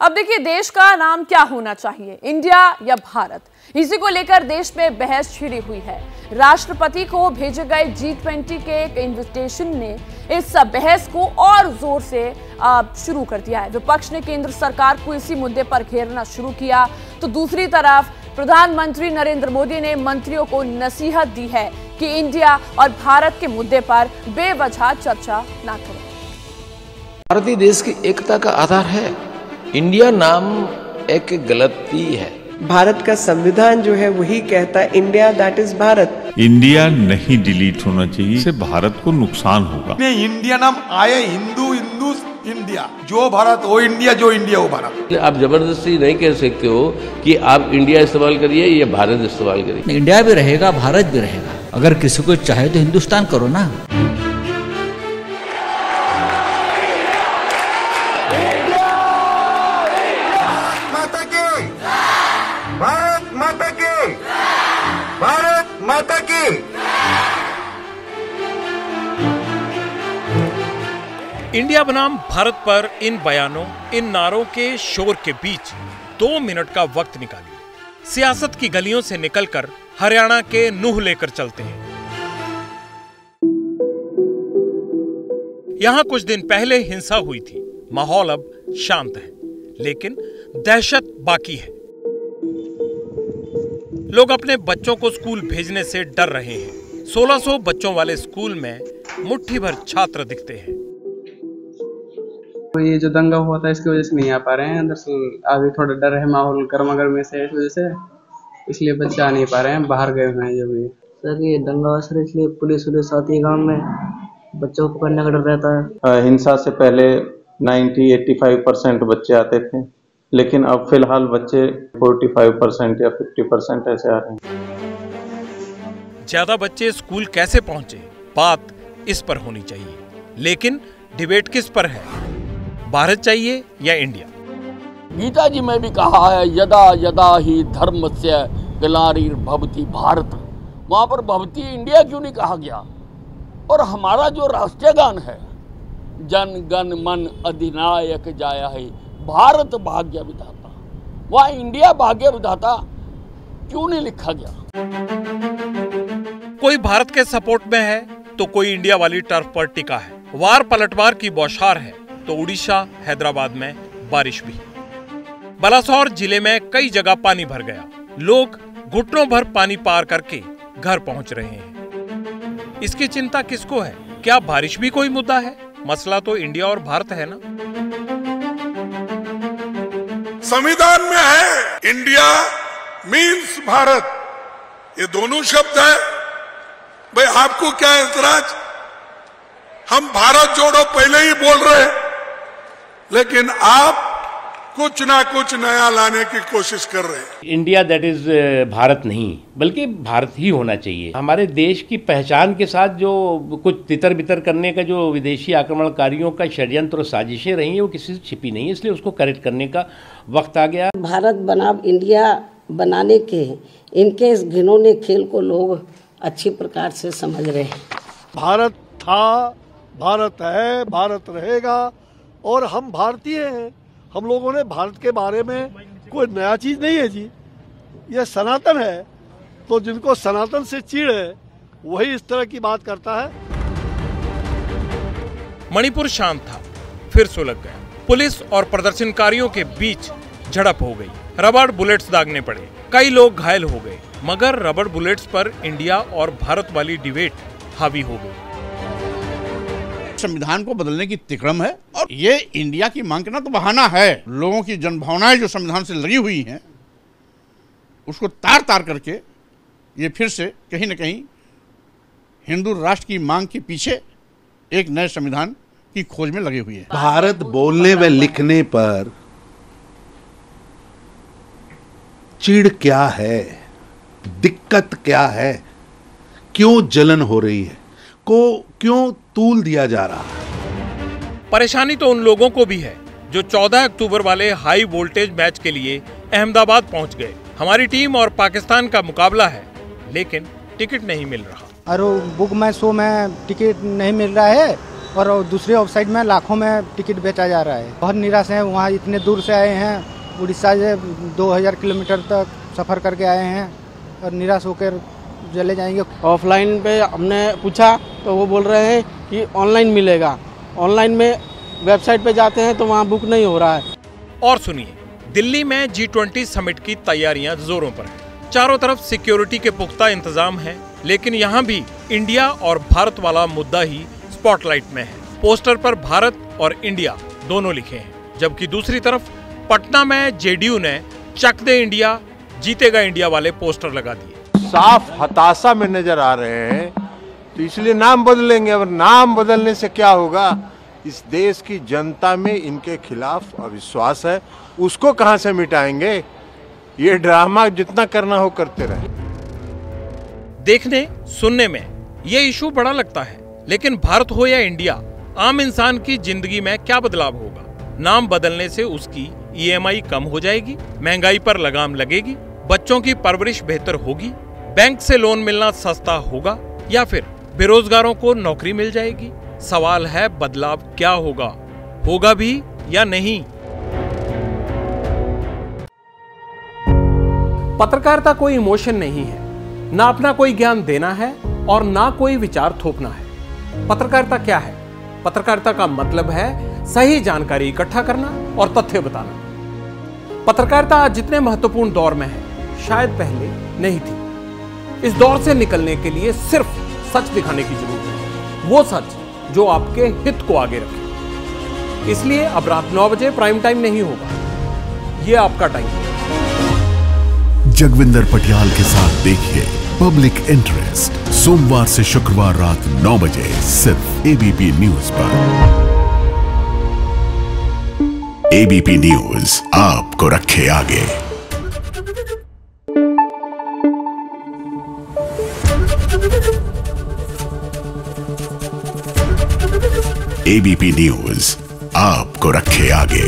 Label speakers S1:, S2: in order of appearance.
S1: अब देखिए, देश का नाम क्या होना चाहिए, इंडिया या भारत? इसी को लेकर देश में बहस छिड़ी हुई है। राष्ट्रपति को भेजे गए G20 के एक इन्विटेशन ने इस बहस को और जोर से शुरू कर दिया है। विपक्ष ने केंद्र सरकार को इसी मुद्दे पर घेरना शुरू किया, तो दूसरी तरफ प्रधानमंत्री नरेंद्र मोदी ने मंत्रियों को नसीहत दी है कि इंडिया और भारत के मुद्दे पर बेवजह चर्चा न करें।
S2: भारतीय देश की एकता का आधार है। इंडिया नाम एक गलती है।
S3: भारत का संविधान जो है वही कहता है India that is Bharat.
S4: India नहीं डिलीट होना चाहिए, इससे भारत को नुकसान होगा।
S5: इंडिया नाम आए, हिंदू हिंदू इंडिया, जो भारत वो इंडिया, जो इंडिया वो भारत।
S6: आप जबरदस्ती नहीं कह सकते हो कि आप इंडिया इस्तेमाल करिए या भारत इस्तेमाल करिए।
S7: इंडिया भी रहेगा, भारत भी रहेगा। अगर किसी को चाहे तो हिंदुस्तान करो ना।
S5: भारत माता की।
S8: इंडिया बनाम भारत पर इन बयानों, इन नारों के शोर के बीच 2 मिनट का वक्त निकालिए। सियासत की गलियों से निकलकर हरियाणा के नूह लेकर चलते हैं। यहां कुछ दिन पहले हिंसा हुई थी। माहौल अब शांत है, लेकिन दहशत बाकी है। लोग अपने बच्चों को स्कूल भेजने से डर रहे हैं। 1600 बच्चों वाले स्कूल में मुट्ठी भर छात्र दिखते हैं।
S9: तो ये जो दंगा हुआ था इसकी वजह से नहीं आ पा रहे हैं। दरअसल अभी थोड़ा डर है, माहौल गर्मा-गर्मी से, इस वजह से इसलिए बच्चे आ नहीं पा रहे हैं, बाहर गए हुए हैं। जो भी
S10: सर ये दंगा असर, इसलिए पुलिस आती है गाँव में, बच्चों को पकड़ने का डर रहता है।
S11: हिंसा से पहले 90-85% बच्चे आते थे, लेकिन अब फिलहाल बच्चे 45% या 50% ऐसे आ रहे हैं।
S8: ज्यादा बच्चे स्कूल कैसे पहुंचे, बात इस पर होनी चाहिए। लेकिन डिबेट किस पर है, भारत चाहिए या इंडिया?
S12: गीता जी में भी कहा है, यदा यदा ही धर्मस्य ग्लानिर्भवति भारत। वहां पर भवती इंडिया क्यों नहीं कहा गया? और हमारा जो राष्ट्रीय गान है, जन गण मन अधिनायक जाया है, भारत भाग्य विधाता, वहां इंडिया भाग्य विधाता क्यों नहीं लिखा गया?
S8: कोई भारत के सपोर्ट में है तो कोई इंडिया वाली टर्फ पर टिका है। वार पलटवार की बौछार है तो उड़ीसा, हैदराबाद में बारिश भी। बालासोर जिले में कई जगह पानी भर गया। लोग घुटनों भर पानी पार करके घर पहुंच रहे हैं। इसकी चिंता किसको है? क्या बारिश भी कोई मुद्दा है? मसला तो इंडिया और भारत है ना।
S5: संविधान में है इंडिया मीन्स भारत, ये दोनों शब्द है। भाई आपको क्या एतराज? हम भारत जोड़ो पहले ही बोल रहे हैं, लेकिन आप कुछ ना कुछ नया लाने की कोशिश कर रहे हैं।
S13: इंडिया दैट इज भारत नहीं, बल्कि भारत ही होना चाहिए। हमारे देश की पहचान के साथ जो कुछ तितर बितर करने का जो विदेशी आक्रमणकारियों का षड्यंत्र और साजिशें रही हैं, वो किसी से छिपी नहीं है, इसलिए उसको करेक्ट करने का वक्त आ गया।
S10: भारत बनाम इंडिया बनाने के इनके इस घिनौने खेल को लोग अच्छी प्रकार से समझ रहे हैं।
S14: भारत था, भारत है, भारत रहेगा, और हम भारतीय हैं। हम लोगों ने भारत के बारे में कोई नया चीज नहीं है जी, यह सनातन है। तो जिनको सनातन से चिढ़ है वही इस तरह की बात करता है।
S8: मणिपुर शांत था, फिर सुलग गया। पुलिस और प्रदर्शनकारियों के बीच झड़प हो गई। रबड़ बुलेट्स दागने पड़े, कई लोग घायल हो गए। मगर रबड़ बुलेट्स पर इंडिया और भारत वाली डिबेट हावी हो गई।
S15: संविधान को बदलने की तिक्रम है, और ये इंडिया की मांग करना तो बहाना है। लोगों की जनभावनाएं जो संविधान से लगी हुई हैं, उसको तार तार करके ये फिर से कहीं न कहीं हिंदू राष्ट्र की मांग के पीछे एक नए संविधान की खोज में लगे हुए हैं।
S16: भारत बोलने व लिखने पर चिढ़ क्या है, दिक्कत क्या है, क्यों जलन हो रही है, को क्यों तूल दिया जा रहा है?
S8: परेशानी तो उन लोगों को भी है जो 14 अक्टूबर वाले हाई वोल्टेज मैच के लिए अहमदाबाद पहुंच गए। हमारी टीम और पाकिस्तान का मुकाबला है, लेकिन टिकट नहीं मिल रहा।
S17: अरे बुक माई शो में टिकट नहीं मिल रहा है, और दूसरी वेबसाइट में लाखों में टिकट बेचा जा रहा है। बहुत निराश हैं, वहाँ इतने दूर से आए हैं, उड़ीसा से 2000 किलोमीटर तक सफ़र करके आए हैं और निराश होकर चले जाएंगे।
S18: ऑफलाइन पे हमने पूछा तो वो बोल रहे हैं कि ऑनलाइन मिलेगा। ऑनलाइन में वेबसाइट पे जाते हैं तो वहाँ बुक नहीं हो रहा है।
S8: और सुनिए, दिल्ली में G20 समिट की तैयारियां जोरों पर है। चारों तरफ सिक्योरिटी के पुख्ता इंतजाम है, लेकिन यहाँ भी इंडिया और भारत वाला मुद्दा ही स्पॉटलाइट में है। पोस्टर पर भारत और इंडिया दोनों लिखे हैं, जबकि दूसरी तरफ पटना में JDU ने चक दे इंडिया जीतेगा इंडिया वाले पोस्टर लगा दिए।
S19: साफ हताशा में नजर आ रहे हैं, तो इसलिए नाम बदलेंगे। अब नाम बदलने से क्या होगा? इस देश की जनता में इनके खिलाफ अविश्वास है, उसको कहां से मिटाएंगे? ये ड्रामा जितना करना हो करते रहे।
S8: देखने सुनने में ये इशू बड़ा लगता है, लेकिन भारत हो या इंडिया, आम इंसान की जिंदगी में क्या बदलाव होगा? नाम बदलने से उसकी EMI कम हो जाएगी, महंगाई पर लगाम लगेगी, बच्चों की परवरिश बेहतर होगी, बैंक से लोन मिलना सस्ता होगा, या फिर बेरोजगारों को नौकरी मिल जाएगी? सवाल है, बदलाव क्या होगा? होगा भी या नहीं? पत्रकारिता कोई इमोशन नहीं है, ना अपना कोई ज्ञान देना है और ना कोई विचार थोपना है। पत्रकारिता क्या है? पत्रकारिता का मतलब है सही जानकारी इकट्ठा करना और तथ्य बताना। पत्रकारिता आज जितने महत्वपूर्ण दौर में है, शायद पहले नहीं थी। इस दौर से निकलने के लिए सिर्फ सच दिखाने की जरूरत है, वो सच जो आपके हित को आगे रखे। इसलिए अब रात 9 बजे प्राइम टाइम नहीं होगा, ये आपका टाइम है।
S20: जगविंदर पटियाल के साथ देखिए पब्लिक इंटरेस्ट, सोमवार से शुक्रवार रात 9 बजे सिर्फ ABP न्यूज पर। ABP न्यूज आपको रखे आगे। ABP न्यूज आपको रखे आगे।